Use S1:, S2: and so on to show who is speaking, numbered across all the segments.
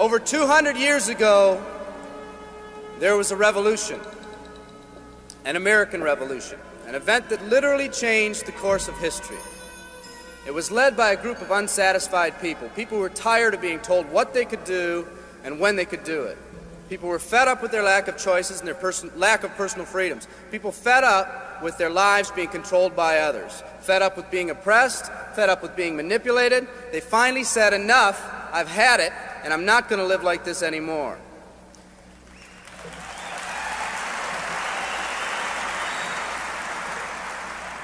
S1: Over 200 years ago, there was a revolution, an American Revolution, an event that literally changed the course of history. It was led by a group of unsatisfied people. People who were tired of being told what they could do and when they could do it. People were fed up with their lack of choices and their lack of personal freedoms. People fed up with their lives being controlled by others. Fed up with being oppressed, fed up with being manipulated. They finally said, enough, I've had it, and I'm not going to live like this anymore.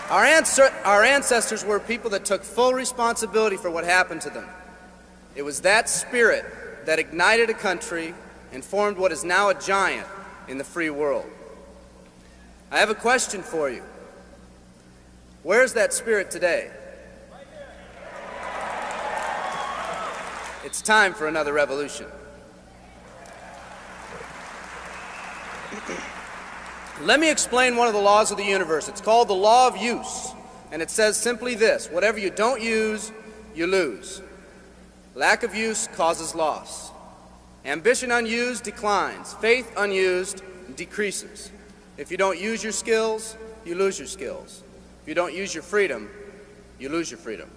S1: Our ancestors were people that took full responsibility for what happened to them. It was that spirit that ignited a country and formed what is now a giant in the free world. I have a question for you. Where's that spirit today? It's time for another revolution. Let me explain one of the laws of the universe. It's called the law of use, and it says simply this: whatever you don't use, you lose. Lack of use causes loss. Ambition unused declines. Faith unused decreases. If you don't use your skills, you lose your skills. If you don't use your freedom, you lose your freedom.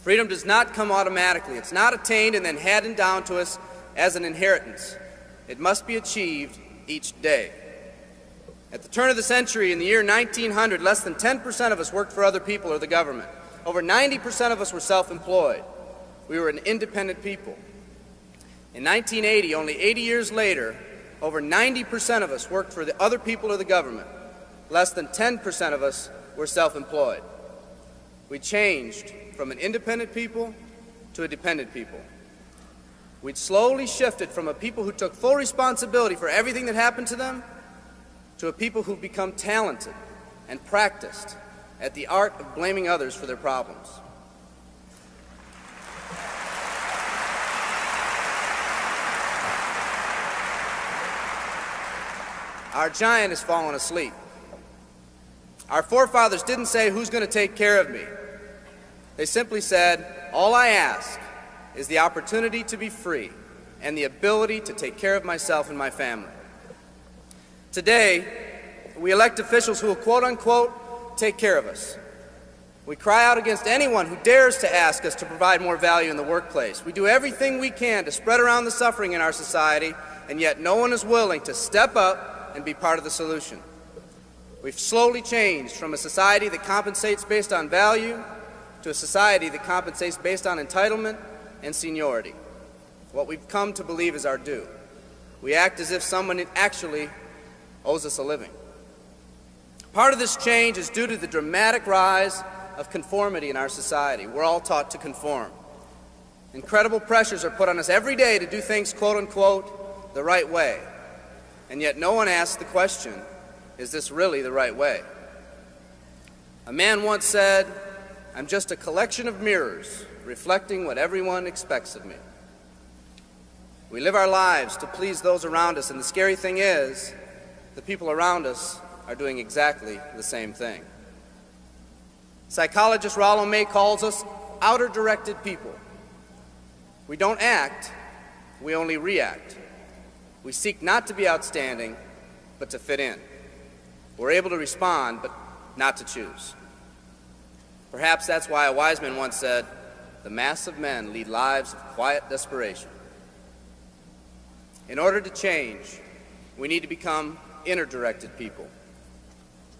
S1: Freedom does not come automatically. It's not attained and then handed down to us as an inheritance. It must be achieved each day. At the turn of the century, in the year 1900, less than 10% of us worked for other people or the government. Over 90% of us were self-employed. We were an independent people. In 1980, only 80 years later, over 90% of us worked for the other people or the government. Less than 10% of us were self-employed. We changed from an independent people to a dependent people. We'd slowly shifted from a people who took full responsibility for everything that happened to them to a people who've become talented and practiced at the art of blaming others for their problems. Our giant has fallen asleep. Our forefathers didn't say, who's going to take care of me? They simply said, all I ask is the opportunity to be free and the ability to take care of myself and my family. Today, we elect officials who will, quote-unquote, take care of us. We cry out against anyone who dares to ask us to provide more value in the workplace. We do everything we can to spread around the suffering in our society, and yet no one is willing to step up and be part of the solution. We've slowly changed from a society that compensates based on value to a society that compensates based on entitlement and seniority. What we've come to believe is our due. We act as if someone actually owes us a living. Part of this change is due to the dramatic rise of conformity in our society. We're all taught to conform. Incredible pressures are put on us every day to do things, quote-unquote, the right way. And yet no one asks the question, is this really the right way? A man once said, I'm just a collection of mirrors reflecting what everyone expects of me. We live our lives to please those around us, and the scary thing is, the people around us are doing exactly the same thing. Psychologist Rollo May calls us outer-directed people. We don't act, we only react. We seek not to be outstanding, but to fit in. We're able to respond, but not to choose. Perhaps that's why a wise man once said, the mass of men lead lives of quiet desperation. In order to change, we need to become inner-directed people.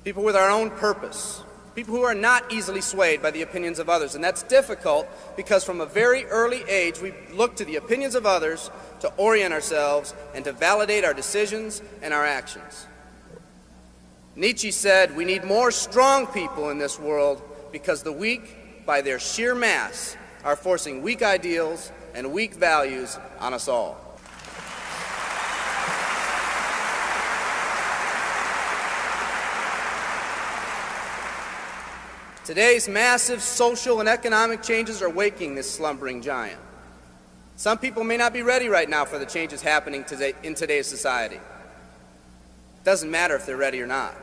S1: People with our own purpose. People who are not easily swayed by the opinions of others. And that's difficult because from a very early age we look to the opinions of others to orient ourselves and to validate our decisions and our actions. Nietzsche said, we need more strong people in this world because the weak, by their sheer mass, are forcing weak ideals and weak values on us all. Today's massive social and economic changes are waking this slumbering giant. Some people may not be ready right now for the changes happening today in today's society. It doesn't matter if they're ready or not.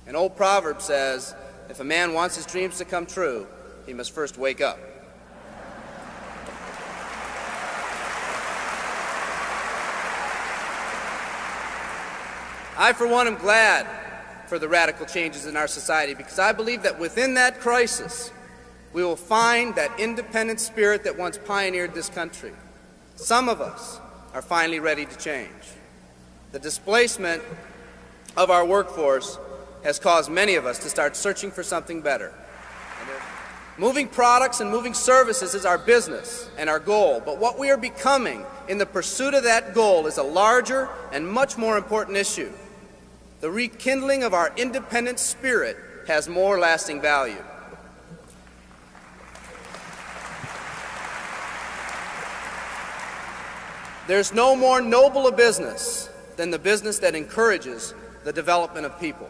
S1: An old proverb says, if a man wants his dreams to come true, he must first wake up. I, for one, am glad for the radical changes in our society because I believe that within that crisis, we will find that independent spirit that once pioneered this country. Some of us are finally ready to change. The displacement of our workforce has caused many of us to start searching for something better. Moving products and moving services is our business and our goal, but what we are becoming in the pursuit of that goal is a larger and much more important issue. The rekindling of our independent spirit has more lasting value. There's no more noble a business than the business that encourages the development of people.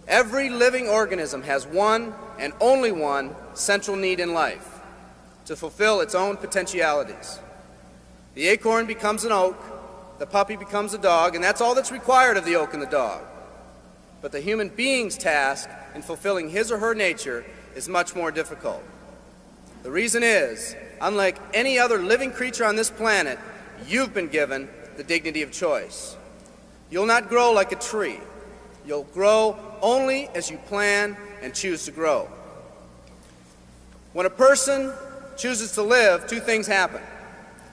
S1: Every living organism has one and only one central need in life: to fulfill its own potentialities. The acorn becomes an oak, the puppy becomes a dog, and that's all that's required of the oak and the dog. But the human being's task in fulfilling his or her nature is much more difficult. The reason is, unlike any other living creature on this planet, you've been given the dignity of choice. You'll not grow like a tree. You'll grow only as you plan and choose to grow. When a person chooses to live, two things happen.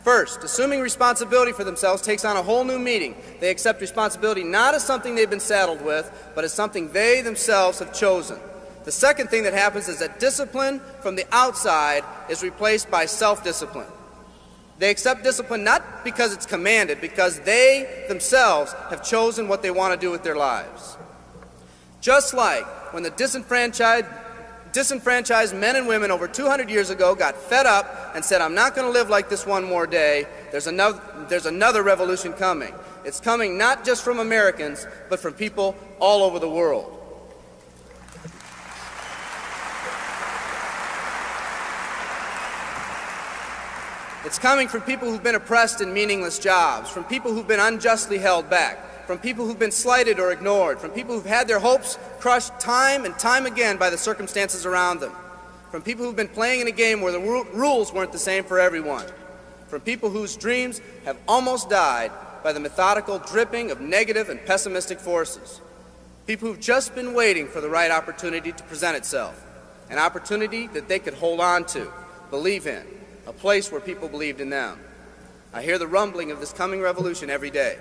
S1: First, assuming responsibility for themselves takes on a whole new meaning. They accept responsibility not as something they've been saddled with, but as something they themselves have chosen. The second thing that happens is that discipline from the outside is replaced by self-discipline. They accept discipline not because it's commanded, because they themselves have chosen what they want to do with their lives. Just like when the disenfranchised men and women over 200 years ago got fed up and said, "I'm not going to live like this one more day," there's another revolution coming. It's coming not just from Americans, but from people all over the world. It's coming from people who've been oppressed in meaningless jobs, from people who've been unjustly held back, from people who've been slighted or ignored, from people who've had their hopes crushed time and time again by the circumstances around them, from people who've been playing in a game where the rules weren't the same for everyone, from people whose dreams have almost died by the methodical dripping of negative and pessimistic forces, people who've just been waiting for the right opportunity to present itself, an opportunity that they could hold on to, believe in, a place where people believed in them. I hear the rumbling of this coming revolution every day.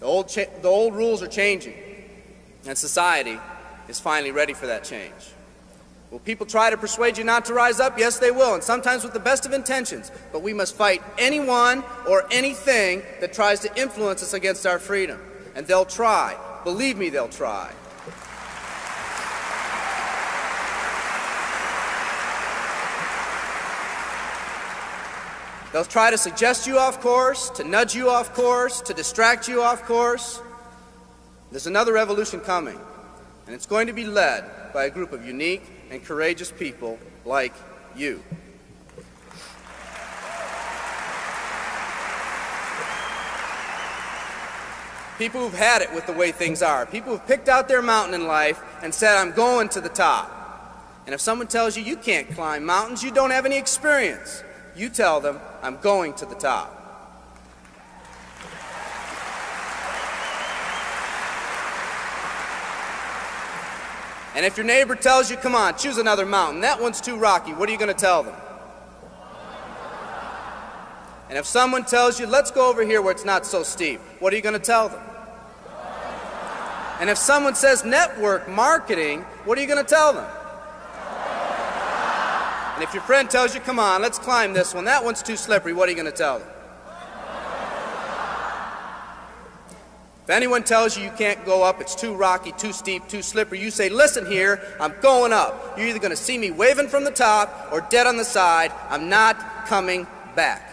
S1: The old rules are changing, and society is finally ready for that change. Will people try to persuade you not to rise up? Yes, they will, and sometimes with the best of intentions. But we must fight anyone or anything that tries to influence us against our freedom. And they'll try. Believe me, they'll try. They'll try to suggest you off course, to nudge you off course, to distract you off course. There's another revolution coming, and it's going to be led by a group of unique and courageous people like you. People who've had it with the way things are. People who've picked out their mountain in life and said, "I'm going to the top." And if someone tells you you can't climb mountains, you don't have any experience, you tell them, "I'm going to the top." And if your neighbor tells you, "Come on, choose another mountain, that one's too rocky," what are you going to tell them? And if someone tells you, "Let's go over here where it's not so steep," what are you going to tell them? And if someone says network marketing, what are you going to tell them? And if your friend tells you, "Come on, let's climb this one, that one's too slippery," what are you going to tell them? If anyone tells you you can't go up, it's too rocky, too steep, too slippery, you say, "Listen here, I'm going up. You're either going to see me waving from the top or dead on the side. I'm not coming back."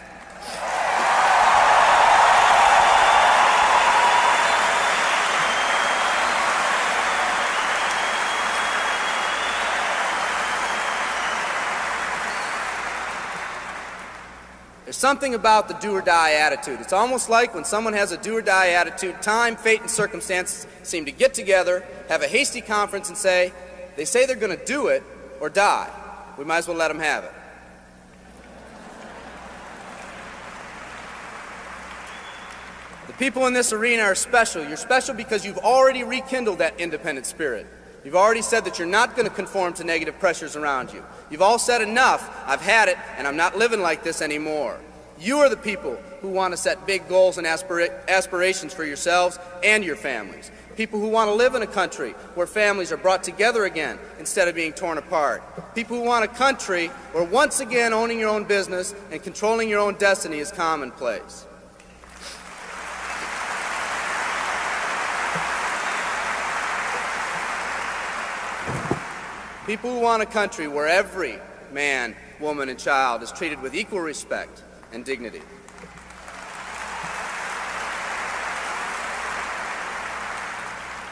S1: There's something about the do-or-die attitude. It's almost like when someone has a do-or-die attitude, time, fate, and circumstances seem to get together, have a hasty conference, and say, they say they're going to do it or die. We might as well let them have it. The People in this arena are special. You're special because you've already rekindled that independent spirit. You've already said that you're not going to conform to negative pressures around you. You've all said enough, I've had it, and I'm not living like this anymore. You are the people who want to set big goals and aspirations for yourselves and your families. People who want to live in a country where families are brought together again instead of being torn apart. People who want a country where once again owning your own business and controlling your own destiny is commonplace. People who want a country where every man, woman, and child is treated with equal respect and dignity.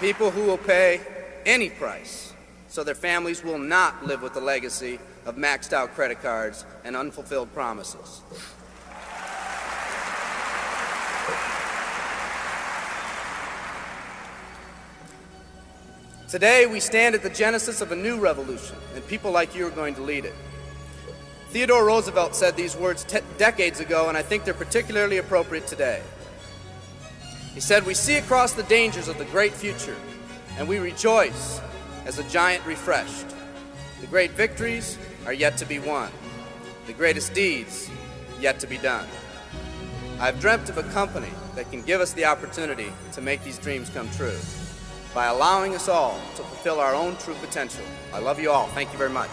S1: People who will pay any price so their families will not live with the legacy of maxed out credit cards and unfulfilled promises. Today, we stand at the genesis of a new revolution, and people like you are going to lead it. Theodore Roosevelt said these words decades ago, and I think they're particularly appropriate today. He said, "We see across the dangers of the great future, and we rejoice as a giant refreshed. The great victories are yet to be won, the greatest deeds yet to be done. I've dreamt of a company that can give us the opportunity to make these dreams come true by allowing us all to fulfill our own true potential. I love you all. Thank you very much."